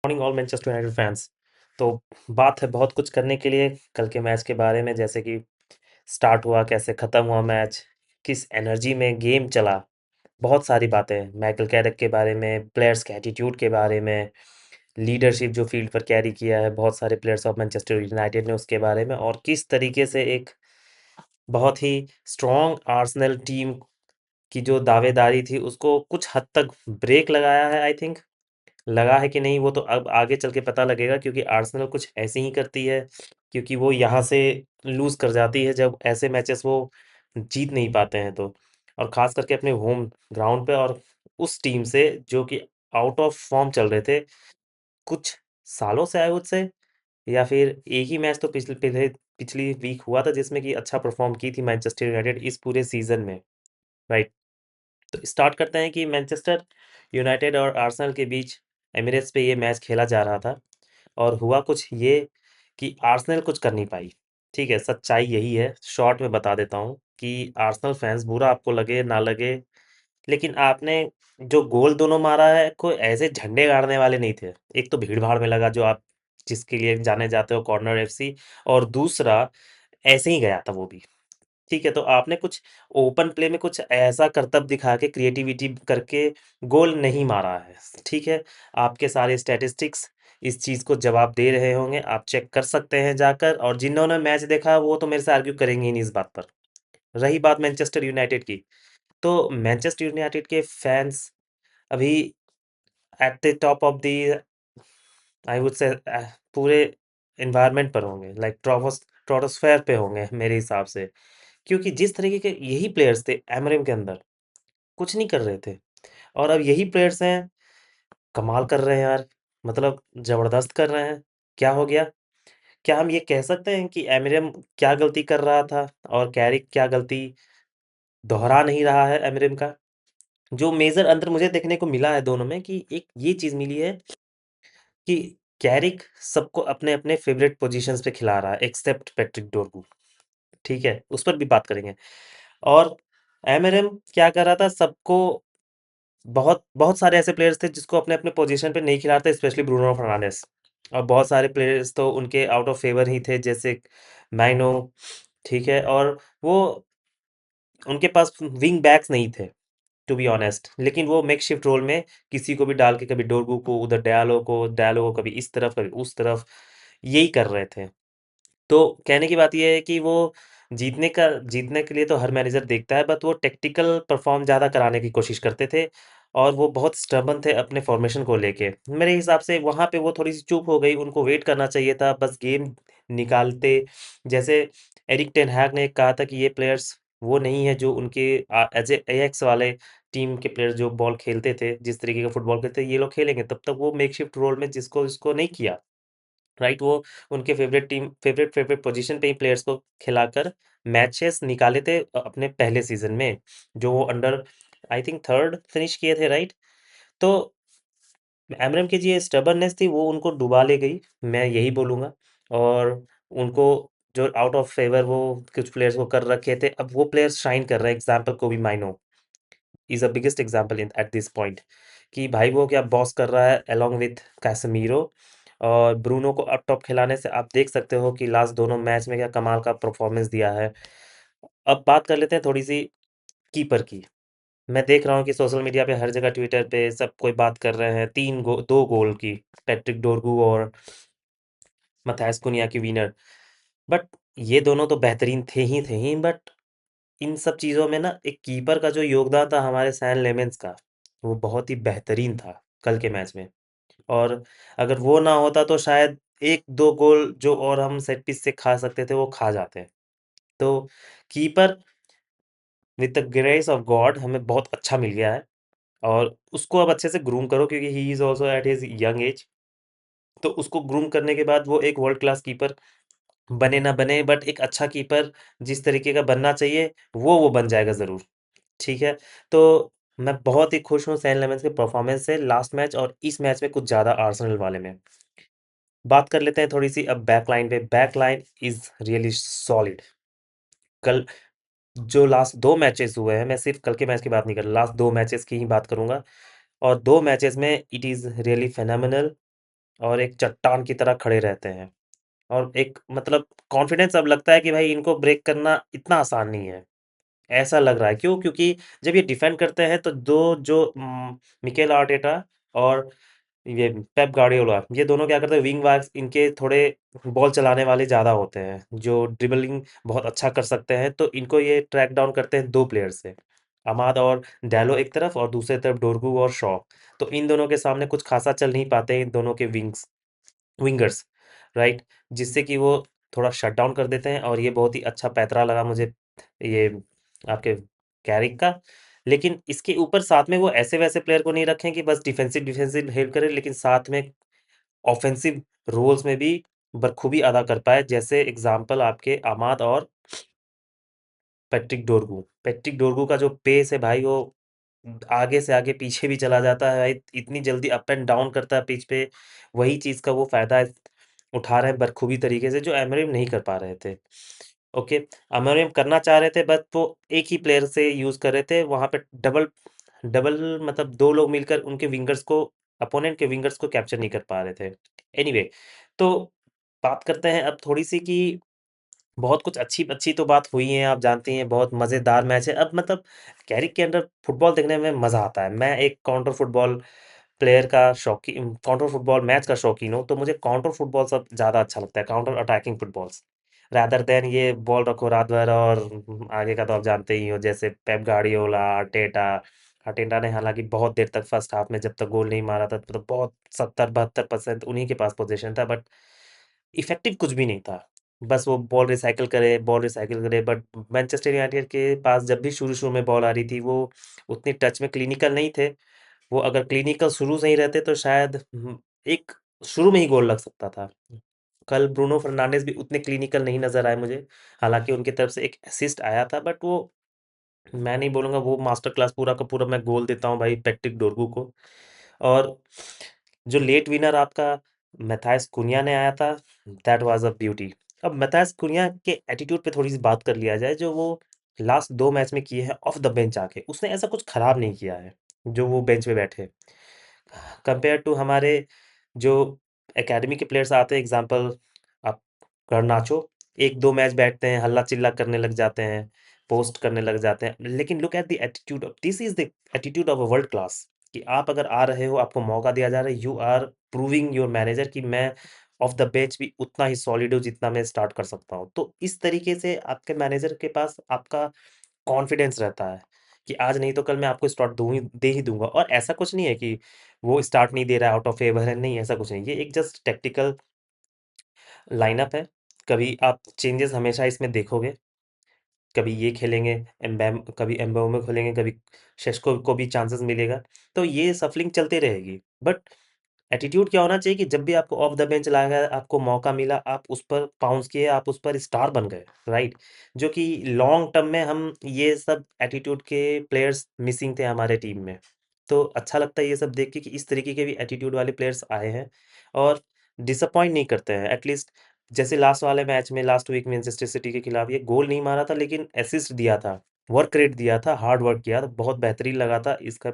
Morning all Manchester United fans. तो बात है बहुत कुछ करने के लिए कल के मैच के बारे में, जैसे कि स्टार्ट हुआ, कैसे ख़त्म हुआ मैच, किस एनर्जी में गेम चला। बहुत सारी बातें माइकल कैरिक के बारे में, प्लेयर्स के एटीट्यूड के बारे में, लीडरशिप जो फील्ड पर कैरी किया है बहुत सारे प्लेयर्स ऑफ मैनचेस्टर यूनाइटेड ने, उसके बारे में, और किस तरीके से एक बहुत ही स्ट्रॉन्ग आर्सेनल टीम की जो दावेदारी थी उसको कुछ हद तक ब्रेक लगाया है। आई थिंक लगा है कि नहीं वो तो अब आगे चल के पता लगेगा, क्योंकि आर्सेनल कुछ ऐसे ही करती है, क्योंकि वो यहाँ से लूज़ कर जाती है जब ऐसे मैचेस वो जीत नहीं पाते हैं तो, और ख़ास करके अपने होम ग्राउंड पे, और उस टीम से जो कि आउट ऑफ फॉर्म चल रहे थे कुछ सालों से, आई वुड से। या फिर एक ही मैच तो पिछली वीक हुआ था जिसमें कि अच्छा परफॉर्म की थी मैनचेस्टर यूनाइटेड इस पूरे सीज़न में, राइट। तो स्टार्ट करते हैं कि मैनचेस्टर यूनाइटेड और आर्सेनल के बीच एमिरेट्स पे ये मैच खेला जा रहा था, और हुआ कुछ ये कि आर्सेनल कुछ कर नहीं पाई। ठीक है, सच्चाई यही है, शॉर्ट में बता देता हूँ कि आर्सेनल फैंस, बुरा आपको लगे ना लगे, लेकिन आपने जो गोल दोनों मारा है कोई ऐसे झंडे गाड़ने वाले नहीं थे। एक तो भीड़ भाड़ में लगा, जो आप जिसके लिए जाने जाते हो, कॉर्नर एफसी, और दूसरा ऐसे ही गया था वो भी। ठीक है, तो आपने कुछ ओपन प्ले में कुछ ऐसा करतब दिखा के, क्रिएटिविटी करके गोल नहीं मारा है। ठीक है, आपके सारे स्टैटिस्टिक्स इस चीज़ को जवाब दे रहे होंगे, आप चेक कर सकते हैं जाकर, और जिन्होंने मैच देखा वो तो मेरे से आर्ग्यू करेंगे ही नहीं इस बात पर। रही बात मैनचेस्टर यूनाइटेड की, तो मैनचेस्टर यूनाइटेड के फैंस अभी at the top of the, I would say, पूरे एनवायरनमेंट पर होंगे, लाइक ट्रॉटोस्फेयर पे होंगे मेरे हिसाब से, क्योंकि जिस तरीके के यही प्लेयर्स थे एमरिम के अंदर, कुछ नहीं कर रहे थे, और अब यही प्लेयर्स हैं, कमाल कर रहे हैं यार, मतलब ज़बरदस्त कर रहे हैं। क्या हो गया? क्या हम ये कह सकते हैं कि एमरिम क्या गलती कर रहा था और कैरिक क्या गलती दोहरा नहीं रहा है एमरिम का? जो मेजर अंतर मुझे देखने को मिला है दोनों में, कि एक ये चीज़ मिली है कि कैरिक सबको अपने-अपने फ़ेवरेट पोज़ीशंस पे खिला रहा है, एक्सेप्ट पैट्रिक डोरगू। ठीक है? उस पर भी बात करेंगे। और एमरिम क्या कर रहा था, सबको, बहुत बहुत सारे ऐसे प्लेयर्स थे जिसको अपने-अपने पोज़ीशन पे नहीं खिलाता, स्पेशली ब्रूनो फर्नांडिस, और बहुत सारे प्लेयर्स तो उनके आउट ऑफ फ़ेवर ही थे, जैसे मैनो। ठीक है? और वो, उनके पास विंग बैक्स नहीं थे, टू बी ऑनेस्ट, लेकिन वो मेकशिफ्ट रोल में किसी को भी डाल के, कभी डोरगू को उधर, डायलो को कभी इस तरफ, कभी उस तरफ, यही कर रहे थे। तो कहने की बात ये है कि वो जीतने के लिए तो हर मैनेजर देखता है, बट वो टैक्टिकल परफॉर्म ज़्यादा कराने की कोशिश करते थे, और वो बहुत स्टबर्न थे अपने फॉर्मेशन को लेके। मेरे हिसाब से वहाँ पे वो थोड़ी-सी चूक हो गई, उनको वेट करना चाहिए था, बस गेम निकालते। जैसे एरिक टेन हैग ने कहा था कि ये प्लेयर्स वो नहीं है जो उनके एज ए एजेक्स वाले टीम के प्लेयर्स जो बॉल खेलते थे, जिस तरीके का फुटबॉल खेलते ये लोग खेलेंगे, तब तक वो मेकशिफ्ट रोल में जिसको नहीं किया, राइट। वो उनके फेवरेट पोजीशन पे ही प्लेयर्स को खिलाकर मैचेस निकाले थे अपने पहले सीजन में, जो वो under, I think third finish किए थे, राइट। तो एमरम की जो स्टबर्ननेस थी वो उनको डुबा ले गई, मैं यही बोलूँगा। और उनको जो आउट ऑफ फेवर वो कुछ प्लेयर्स को कर रखे थे, अब वो प्लेयर्स शाइन कर रहे हैं। Example Kobbie Mainoo is the biggest example in at this point, कि भाई वो क्या बॉस कर रहा है अलोंग विथ कैसेमीरो, और ब्रूनो को अप टॉप खिलाने से आप देख सकते हो कि लास्ट दोनों मैच में क्या कमाल का परफॉर्मेंस दिया है। अब बात कर लेते हैं थोड़ी-सी कीपर की। मैं देख रहा हूँ कि सोशल मीडिया पे हर जगह, ट्विटर पे सब कोई बात कर रहे हैं 2 गोल की, पैट्रिक डोरगू और मैथायस कुनिया की विनर। बट ये दोनों तो बेहतरीन थे ही, बट इन सब चीज़ों में ना एक कीपर का जो योगदान था हमारे सैन लेमेंस का, वो बहुत ही बेहतरीन था कल के मैच में। और अगर वो ना होता तो शायद 1-2 गोल जो और हम सेट पीस से खा सकते थे, वो खा जाते। तो keeper with the grace of God हमें बहुत अच्छा मिल गया है, और उसको अब अच्छे से ग्रूम करो, क्योंकि he is also eight his young age. तो उसको ग्रूम करने के बाद वो एक वर्ल्ड क्लास कीपर बने ना बने, बट एक अच्छा कीपर जिस तरीके का बनना चाहिए, वो बन जाएगा ज़रूर। ठीक है? तो मैं बहुत ही खुश हूँ सैन लेमेंस के परफॉर्मेंस से लास्ट मैच और इस मैच में कुछ ज़्यादा आर्सेनल वाले में। बात कर लेते हैं थोड़ी-सी अब बैकलाइन पे। Backline is really solid. कल जो लास्ट 2 मैचेस हुए हैं, मैं सिर्फ़ कल के मैच की बात नहीं कर रहा, लास्ट 2 मैचेस की ही बात करूँगा, और 2 मैचेस में इट इज़ रियली फिनोमिनल। और एक चट्टान की तरह खड़े रहते हैं। और एक मतलब कॉन्फिडेंस अब लगता है कि भाई इनको ब्रेक करना इतना आसान नहीं है। ऐसा लग रहा है, क्यों? क्योंकि जब ये डिफेंड करते हैं तो दो जो मिकेल आर्टेटा और ये पेप गार्डियोला, ये दोनों क्या करते हैं, विंग बैक्स इनके थोड़े बॉल चलाने वाले ज़्यादा होते हैं, जो ड्रिबलिंग बहुत अच्छा कर सकते हैं, तो इनको ये ट्रैक डाउन करते हैं दो प्लेयर से, अमाद और डैलो एक तरफ और दूसरे तरफ डोरगू और शॉ। तो इन दोनों के सामने कुछ खासा चल नहीं पाते इन दोनों के विंगर्स, राइट? जिससे कि वो थोड़ा शट डाउन कर देते हैं, और ये बहुत ही अच्छा पैतरा लगा मुझे ये आपके कैरिक का। लेकिन इसके ऊपर साथ में वो ऐसे वैसे प्लेयर को नहीं रखें कि बस डिफेंसिव डिफेंसिव हेल्प करे, लेकिन साथ में ऑफेंसिव रोल्स में भी बखूबी अदा कर पाए, जैसे एग्जाम्पल आपके अमाद और पैट्रिक डोरगू का जो पेस है भाई, वो आगे से आगे पीछे भी चला जाता है भाई, इतनी जल्दी अप एंड डाउन करता है पिच पे। वही चीज़ का वो फायदा उठा रहे हैं बखूबी तरीके से, जो एमरिम नहीं कर पा रहे थे। ओके, एमरिम करना चाह रहे थे, बट वो एक ही प्लेयर से यूज कर रहे थे वहां पे, डबल डबल मतलब दो लोग मिलकर उनके विंगर्स को, अपोनेंट के विंगर्स को कैप्चर नहीं कर पा रहे थे। एनीवे, तो बात करते हैं अब थोड़ी सी कि बहुत कुछ अच्छी-अच्छी तो बात हुई है, आप जानती हैं, बहुत मज़ेदार मैच है। अब मतलब कैरिक के अंदर फुटबॉल देखने में मज़ा आता है। मैं एक काउंटर फुटबॉल प्लेयर का शौकीन, काउंटर फुटबॉल मैच का शौकीन हूँ, तो मुझे काउंटर फुटबॉल सब ज़्यादा अच्छा लगता है, counter attacking footballs, rather than ये बॉल रखो रात भर और आगे का तो आप जानते ही हो, जैसे पेप गार्डियोला, अर्टेटा। अर्टेटा ने हालाँकि बहुत देर तक फर्स्ट हाफ में जब तक गोल नहीं मारा था, तो बहुत 70-72% उन्हीं के पास पोज़ीशन था, बट इफ़ेक्टिव कुछ भी नहीं था। बस वो बॉल रिसाइकिल करे, बट मैनचेस्टर यूनाइटेड के पास जब भी शुरू-शुरू में बॉल आ रही थी, वो उतनी टच में क्लिनिकल नहीं थे। वो अगर क्लिनिकल शुरू से ही रहते तो शायद एक शुरू में ही गोल लग सकता था। कल ब्रूनो फर्नांडिस भी उतने क्लिनिकल नहीं नज़र आए मुझे। हालाँकि उनकी तरफ से एक असिस्ट आया था, बट वो मैं नहीं बोलूँगा वो मास्टर क्लास पूरा का पूरा मैं गोल देता हूँ भाई पैट्रिक डोरगू को। और जो लेट विनर आपका मैथायस कुनिया ने आया था, दैट वाज़ अ ब्यूटी। अब मैथायस कुनिया के एटीट्यूड पे थोड़ी-सी बात कर लिया जाए, जो वो लास्ट 2 मैच में किए हैं ऑफ द बेंच आके। उसने ऐसा कुछ खराब नहीं किया है, जो वो बेंच पे बैठे। कंपेयर टू हमारे जो एकेडमी के प्लेयर्स आते हैं, एग्जांपल आप garnacho, 1-2 मैच बैठते हैं, हल्ला-चिल्ला करने लग जाते हैं, पोस्ट करने लग जाते हैं। लेकिन look at the attitude of, this is the attitude of a world class, कि आप अगर आ रहे हो, आपको मौका दिया जा रहा है, you are proving your manager कि मैं ऑफ द बेंच भी उतना ही सॉलिड हूँ, जितना मैं स्टार्ट कर सकता हूँ। तो इस तरीके से आपके मैनेजर के पास आपका कॉन्फिडेंस रहता है कि आज नहीं तो कल मैं आपको स्टार्ट दे ही दूँगा। और ऐसा कुछ नहीं है कि वो स्टार्ट नहीं दे रहा है, आउट ऑफ फेवर है, नहीं ऐसा कुछ नहीं। ये एक जस्ट टैक्टिकल लाइनअप है। कभी आप चेंजेस हमेशा इसमें देखोगे, कभी ये खेलेंगे, कभी एम्बेमो खेलेंगे, कभी शेष्को को भी चांसेस मिलेगा। तो ये सफलिंग चलती रहेगी। बट एटीट्यूड क्या होना चाहिए कि जब भी आपको ऑफ द बेंच लाया गया, आपको मौका मिला, आप उस पर पाउंस किए, आप उस पर स्टार बन गए, राइट? जो कि लॉन्ग टर्म में हम ये सब एटीट्यूड के प्लेयर्स मिसिंग थे हमारे टीम में। तो अच्छा लगता है ये सब देख के कि इस तरीके के भी एटीट्यूड वाले प्लेयर्स आए हैं और डिसअपॉइंट नहीं करते हैं। एटलीस्ट जैसे लास्ट वाले मैच में, लास्ट वीक मैनचेस्टर सिटी के खिलाफ, ये गोल नहीं मारा था लेकिन असिस्ट दिया था, वर्क रेट दिया था, हार्ड वर्क किया था, बहुत बेहतरीन लगा था। इसका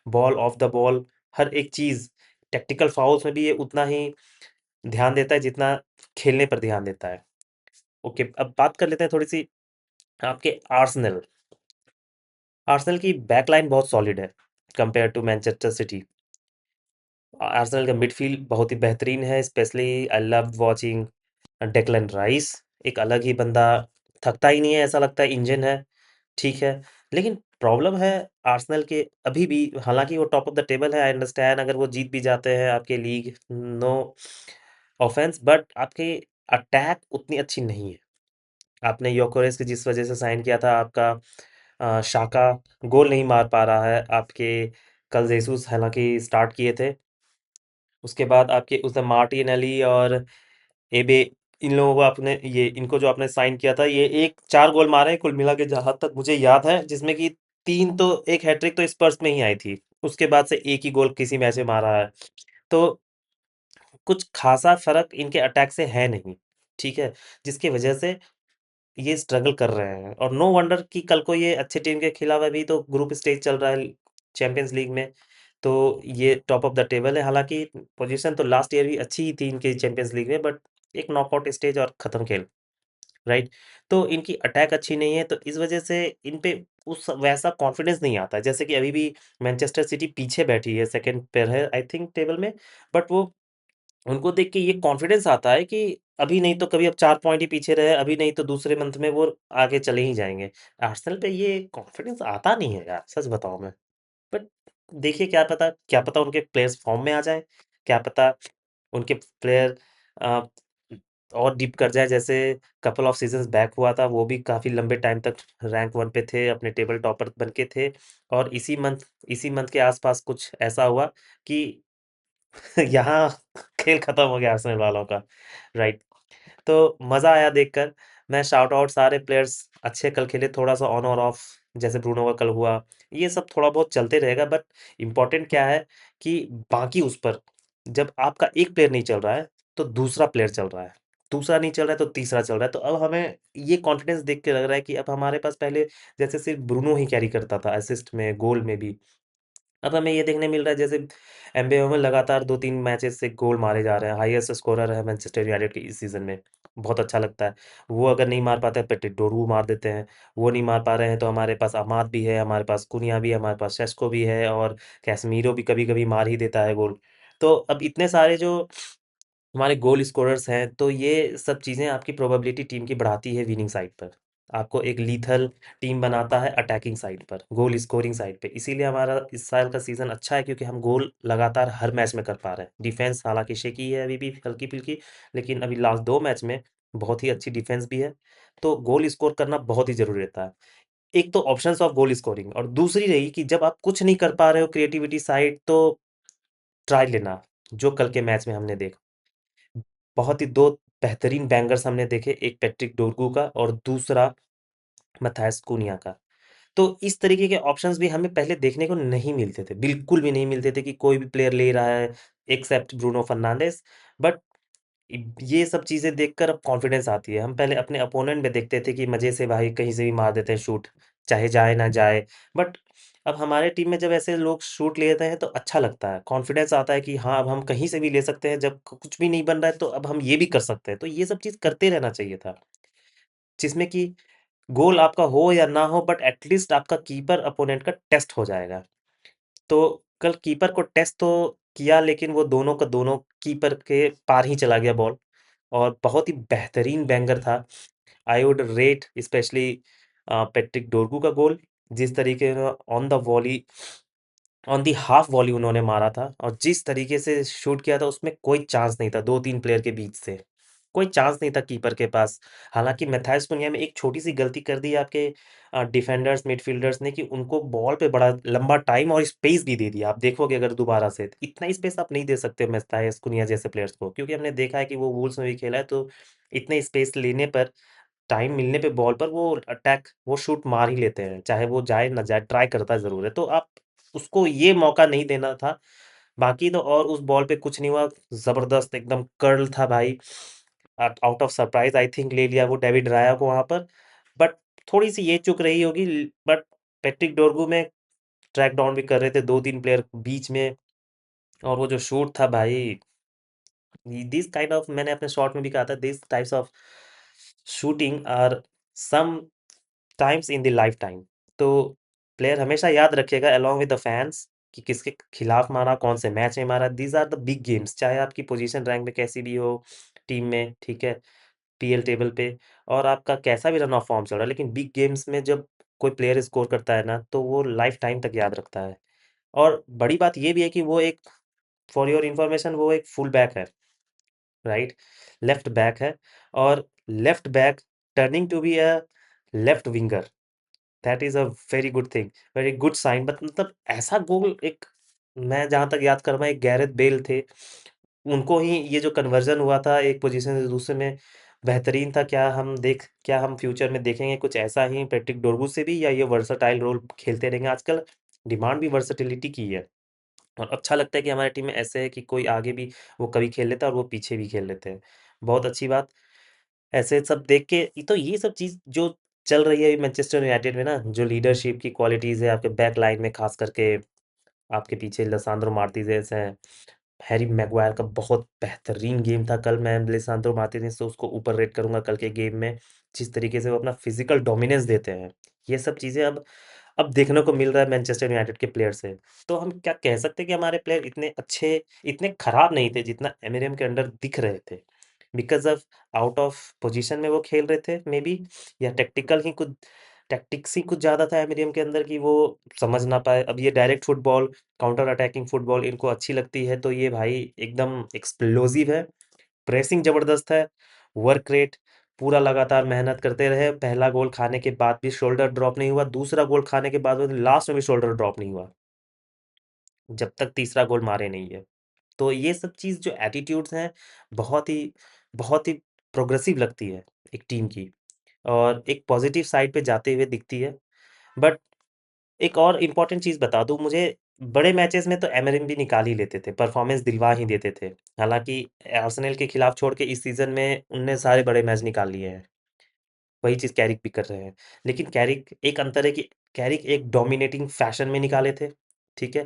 बॉल, ऑफ द बॉल, हर एक चीज़, टैक्टिकल फाउल्स में भी ये उतना ही ध्यान देता है जितना खेलने पर ध्यान देता है। ओके, अब बात कर लेते हैं थोड़ी-सी आपके आर्सेनल। आर्सेनल की बैकलाइन बहुत सॉलिड है compare to Manchester City. Arsenal का मिडफ़ील्ड बहुत ही बेहतरीन है, specially I love watching Declan Rice. एक अलग ही बंदा, थकता ही नहीं है, ऐसा लगता है इंजन है, ठीक है। लेकिन प्रॉब्लम है आर्सेनल के अभी भी, हालाँकि वो टॉप ऑफ द टेबल है, आई अंडरस्टैंड, अगर वो जीत भी जाते हैं आपके लीग, नो ऑफेंस, बट आपकी अटैक उतनी अच्छी नहीं है। आपने योकेरेस को जिस वजह से साइन किया था, आपका शाका गोल नहीं मार पा रहा है। आपके कल जेसूस हालाँकि स्टार्ट किए थे। उसके बाद आपके उसने मार्टिनेली और एबे, इन लोगों को आपने ये इनको जो आपने साइन किया था, ये एक 4 गोल मारे हैं कुल मिला के, जहाँ तक मुझे याद है, जिसमें कि 3 तो, एक हैट्रिक तो स्पर्स में ही आई थी। उसके बाद से एक ही गोल किसी मैच में मारा है। तो कुछ ख़ासा फ़र्क इनके अटैक से है नहीं, ठीक है? जिसकी वजह से ये स्ट्रगल कर रहे हैं, और नो वंडर कि कल को ये अच्छे टीम के खिलाफ, अभी तो ग्रुप स्टेज चल रहा है चैंपियंस लीग में, तो ये टॉप ऑफ द टेबल है। हालाँकि पोज़ीशन तो लास्ट ईयर भी अच्छी ही थी इनकी चैंपियंस लीग में, बट एक नॉकआउट स्टेज और खत्म खेल, राइट? तो इनकी अटैक अच्छी नहीं है, तो इस वजह से इन पे उस वैसा कॉन्फिडेंस नहीं आता है। जैसे कि अभी भी मैनचेस्टर सिटी पीछे बैठी है, सेकंड पर है आई थिंक टेबल में, बट वो उनको देख के ये कॉन्फिडेंस आता है कि अभी नहीं तो कभी, अब 4 पॉइंट ही पीछे रहे, अभी नहीं तो दूसरे मंथ में वो आगे चले ही जाएँगे। आर्सेनल पे ये कॉन्फिडेंस आता नहीं है यार, सच बताऊँ मैं। बट देखिए, क्या पता उनके प्लेयर्स फॉर्म में आ जाएँ, क्या पता उनके प्लेयर अ, और डीप कर जाएँ, जैसे कपल ऑफ सीज़न्स बैक हुआ था, वो भी काफ़ी लंबे टाइम तक रैंक 1 पे थे, अपने टेबल टॉपर बन के थे, और इसी मंथ के आस-पास कुछ ऐसा हुआ कि यहाँ खेल खत्म हो गया आर्सेनल वालों का, राइट। तो मज़ा आया देखकर। मैं शाउट आउट सारे प्लेयर्स अच्छे कल खेले, थोड़ा-सा ऑन और ऑफ, जैसे ब्रूनो का कल हुआ। ये सब थोड़ा बहुत चलते रहेगा, बट इम्पोर्टेंट क्या है कि बाकी उस पर जब आपका एक प्लेयर नहीं चल रहा है, तो दूसरा प्लेयर चल रहा है। दूसरा नहीं चल रहा है, तो तीसरा चल रहा है। तो अब हमें ये कॉन्फिडेंस देख के लग रहा है कि अब हमारे पास, पहले जैसे सिर्फ़ ब्रूनो ही कैरी करता था असिस्ट में, गोल में भी। अब हमें ये देखने मिल रहा है, जैसे एमबेमो में लगातार 2-3 मैचेस से गोल मारे जा रहे हैं, हाईएस्ट स्कोरर है मैनचेस्टर यूनाइटेड के इस सीज़न में, बहुत अच्छा लगता है। वो अगर नहीं मार पाते हैं, पेड्रिडोरु मार देते हैं, वो नहीं मार पा रहे हैं, तो हमारे पास अमाद भी है, हमारे पास कुनिया भी है, हमारे पास सेस्को भी है, और कैसेमीरो भी कभी-कभी मार ही देता है गोल। तो अब इतने सारे जो हमारे गोल स्कोरर्स हैं, तो ये सब चीज़ें आपकी प्रोबेबिलिटी टीम की बढ़ाती है विनिंग साइड पर। आपको एक लीथल टीम बनाता है अटैकिंग साइड पर, गोल स्कोरिंग साइड पे। इसीलिए हमारा इस साल का सीज़न अच्छा है, क्योंकि हम गोल लगातार हर मैच में कर पा रहे हैं। डिफेंस हालाँकि शेकी है अभी भी हल्की-फुल्की, लेकिन अभी लास्ट 2 मैच में बहुत ही अच्छी डिफेंस भी है। तो गोल स्कोर करना बहुत ही ज़रूरी रहता है। एक तो ऑप्शंस ऑफ गोल स्कोरिंग, और दूसरी रही कि जब आप कुछ नहीं कर पा रहे हो क्रिएटिविटी साइड, तो ट्राई लेना, जो कल के मैच में हमने देखा। बहुत ही 2 बेहतरीन बैंगर्स हमने देखे, एक पैट्रिक डोरगू का और दूसरा मैथायस कुनिया का। तो इस तरीके के ऑप्शंस भी हमें पहले देखने को नहीं मिलते थे, बिल्कुल भी नहीं मिलते थे कि कोई भी प्लेयर ले रहा है एक्सेप्ट ब्रूनो फर्नांडिस। बट ये सब चीज़ें देखकर अब कॉन्फिडेंस आती है। हम पहले अपने अपोनेंट में देखते थे कि मज़े से भाई कहीं से भी मार देते हैं शूट, चाहे जाए ना जाए। बट अब हमारे टीम में जब ऐसे लोग शूट लेते हैं, तो अच्छा लगता है, कॉन्फिडेंस आता है कि हाँ, अब हम कहीं से भी ले सकते हैं, जब कुछ भी नहीं बन रहा है, तो अब हम ये भी कर सकते हैं। तो ये सब चीज़ करते रहना चाहिए था, जिसमें कि गोल आपका हो या ना हो, बट एटलीस्ट आपका कीपर अपोनेंट का टेस्ट हो जाएगा। तो कल कीपर को टेस्ट तो किया, लेकिन वो दोनों का दोनों कीपर के पार ही चला गया बॉल, और बहुत ही बेहतरीन बैंगर था। I would rate specially Patrick Dorgu का गोल, जिस तरीके का ऑन दी हाफ वॉली उन्होंने मारा था, और जिस तरीके से शूट किया था, उसमें कोई चांस नहीं था 2-3 प्लेयर के बीच से। कोई चांस नहीं था कीपर के पास। हालाँकि मैथाइस कुनिया में एक छोटी-सी गलती कर दी आपके डिफेंडर्स, मिडफील्डर्स ने, कि उनको बॉल पे बड़ा लंबा टाइम और स्पेस भी दे दिया। आप देखोगे अगर दोबारा से, तो इतना स्पेस आप नहीं दे सकते मैथाइस कुनिया जैसे प्लेयर्स को, क्योंकि हमने देखा है कि वो वुल्व्स में भी खेला है, तो इतने स्पेस लेने पर, टाइम मिलने पे बॉल पर वो शूट मार ही लेते हैं, चाहे वो जाए ना जाए, ट्राई करता ज़रूर है। तो आप उसको ये मौका नहीं देना था। बाकी तो और उस बॉल पे कुछ नहीं हुआ, ज़बरदस्त एकदम कर्ल था भाई। Out of surprise I think ले लिया वो डेविड राया को वहाँ पर। बट थोड़ी-सी ये चूक रही होगी, बट पैट्रिक डोरगू में ट्रैक डाउन भी कर रहे थे 2-3 प्लेयर बीच में, और वो जो शूट था भाई, दिस काइंड ऑफ, मैंने अपने शॉर्ट में भी कहा था, this types of shooting are some times in the life time. तो प्लेयर हमेशा याद रखेगा अलोंग विद द फैन्स कि किसके खिलाफ मारा, कौन से मैच में मारा। These are the big games, चाहे आपकी पोजीशन रैंक में कैसी भी हो टीम में, ठीक है? पीएल टेबल पे, और आपका कैसा भी रन ऑफ फॉर्म चल रहा है, लेकिन बिग गेम्स में जब कोई प्लेयर स्कोर करता है ना, तो वो लाइफ टाइम तक याद रखता है। और बड़ी बात ये भी है कि वो एक, फॉर योर इन्फॉर्मेशन, वो एक फुल बैक है, राइट? लेफ्ट बैक है, और left back turning to be a left winger. That is a very good thing, very good sign. But मतलब ऐसा गोल, एक, मैं जहाँ तक याद कर रहा हूँ, एक गैरेथ बेल थे, उनको ही ये जो कन्वर्जन हुआ था एक पोजीशन से दूसरे में, बेहतरीन था। क्या हम फ्यूचर में देखेंगे कुछ ऐसा ही पैट्रिक डोरगू से भी, या ये वर्सटाइल रोल खेलते रहेंगे? आजकल डिमांड भी वर्सेटिलिटी की है, और अच्छा लगता है कि हमारी टीम में ऐसे है कि कोई आगे भी वो कभी खेल लेता है, और वो पीछे भी खेल लेते हैं। बहुत अच्छी बात। ऐसे सब देख के, तो ये सब चीज़ जो चल रही है मैनचेस्टर यूनाइटेड में ना, जो लीडरशिप की क्वालिटीज़ है आपके बैक लाइन में, ख़ास करके आपके पीछे लिसांद्रो मार्टिनेज हैं, हैरी मैगवायर का बहुत बेहतरीन गेम था कल। मैं लिसांद्रो मार्टिनेज से उसको ऊपर रेट करूंगा कल के गेम में। जिस तरीके से वो अपना फिजिकल डोमिनेंस देते हैं, ये सब चीज़ें अब देखने को मिल रहा है मैनचेस्टर यूनाइटेड के प्लेयर से। तो हम क्या कह सकते हैं कि हमारे प्लेयर इतने अच्छे, इतने खराब नहीं थे जितना एमएनएम के अंडर दिख रहे थे। Because of out of position में वो खेल रहे थे मे बी, या टैक्टिक्स ही कुछ ज़्यादा था एमएनएम के अंदर कि वो समझ ना पाए। अब ये direct football, counter attacking football इनको अच्छी लगती है, तो ये भाई एकदम एक्सप्लोसिव है, प्रेसिंग ज़बरदस्त है, वर्क रेट पूरा लगातार मेहनत करते रहे। पहला गोल खाने के बाद भी शोल्डर ड्रॉप नहीं हुआ, दूसरा गोल खाने के बाद लास्ट में भी शोल्डर ड्रॉप नहीं हुआ, जब तक तीसरा गोल मारे नहीं है। तो ये सब चीज़ जो एटीट्यूड्स हैं, बहुत ही बहुत ही प्रोग्रेसिव लगती है एक टीम की, और एक पॉजिटिव साइड पे जाते हुए दिखती है। बट एक और इम्पोर्टेंट चीज़ बता दूँ मुझे, बड़े मैचेस में तो एमरिम भी निकाल ही लेते थे, परफॉर्मेंस दिलवा ही देते थे। हालाँकि आर्सेनल के खिलाफ छोड़ के इस सीज़न में उनने सारे बड़े मैच निकाल लिए हैं। वही चीज़ कैरिक भी कर रहे हैं। लेकिन कैरिक एक अंतर है कि कैरिक एक डोमिनेटिंग फैशन में निकाले थे, ठीक है?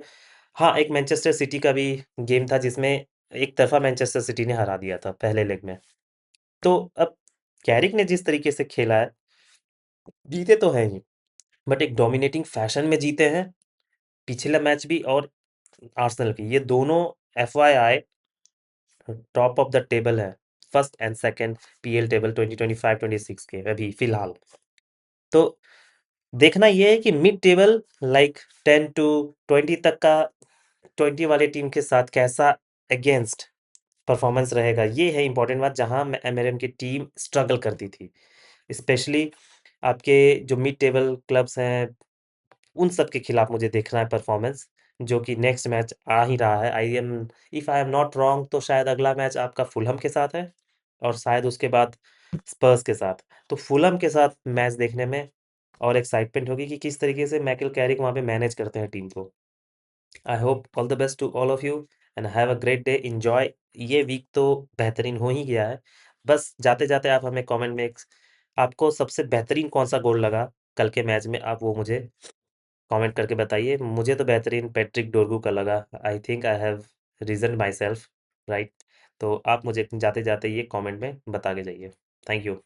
हाँ, एक मैनचेस्टर सिटी का भी गेम था जिसमें एक तरफ़ा मैनचेस्टर सिटी ने हरा दिया था पहले लेग में। तो अब कैरिक ने जिस तरीके से खेला है, जीते तो हैं ही, बट एक डोमिनेटिंग फैशन में जीते हैं। पिछला मैच भी और आर्सेनल की, ये दोनों FYI top of the table है, first and second PL table 2025-26 के अभी फिलहाल। तो देखना ये है कि मिड टेबल लाइक 10 टू 20 तक का, 20 वाले टीम के साथ कैसा अगेंस्ट परफॉर्मेंस रहेगा, ये है इंपॉर्टेंट बात, जहां एमएलएम की टीम स्ट्रगल करती थी। स्पेशली आपके जो मिड टेबल क्लब्स हैं, उन सब के खिलाफ मुझे देखना है परफॉर्मेंस, जो कि नेक्स्ट मैच आ ही रहा है। If I am not wrong, तो शायद अगला मैच आपका फुलहम के साथ है, और शायद उसके बाद स्पर्स के साथ। तो फुलहम के साथ मैच देखने में और एक्साइटमेंट होगी कि किस तरीके से माइकल कैरिक वहाँ पे मैनेज करते हैं टीम को। I hope all the best to all of you and have a great day, enjoy. ये वीक तो बेहतरीन हो ही गया है। बस जाते जाते आप हमें कमेंट में आपको सबसे बेहतरीन कौन सा गोल लगा कल के मैच में, आप वो मुझे कमेंट करके बताइए। मुझे तो बेहतरीन पैट्रिक डोरगू का लगा। I think I have reason myself, right. तो आप मुझे जाते जाते ये कमेंट में बता के जाइए। Thank you.